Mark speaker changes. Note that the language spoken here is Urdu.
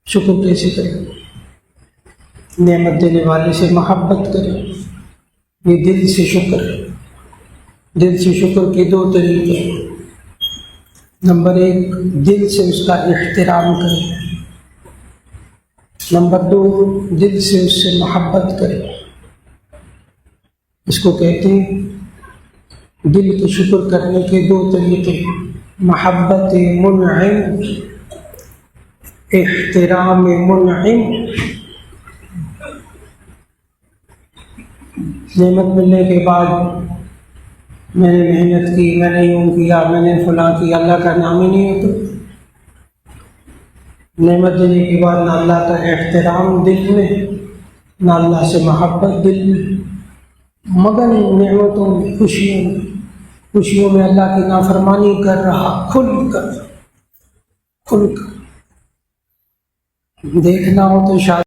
Speaker 1: شکر کیسے کریں؟ نعمت دینے والے سے محبت کریں، یہ دل سے شکر ہے۔ دل سے شکر کے دو طریقے، نمبر ایک دل سے اس کا احترام کریں، نمبر دو دل سے اس سے محبت کریں۔ اس کو کہتے ہیں دل کے شکر کرنے کے دو طریقے، محبت منعم، احترام منعم۔ نعمت ملنے کے بعد میں نے محنت کی، میں نے یوں کیا، میں نے فلاں کیا، اللہ کا نام ہی نہیں ہوتا۔ نعمت دینے کے بعد نہ اللہ کا احترام دل میں، نہ اللہ سے محبت دل میں، مگر نعمتوں میں، خوشیوں میں اللہ کی نافرمانی کر رہا، کھل کر دیکھنا ہو تو شاید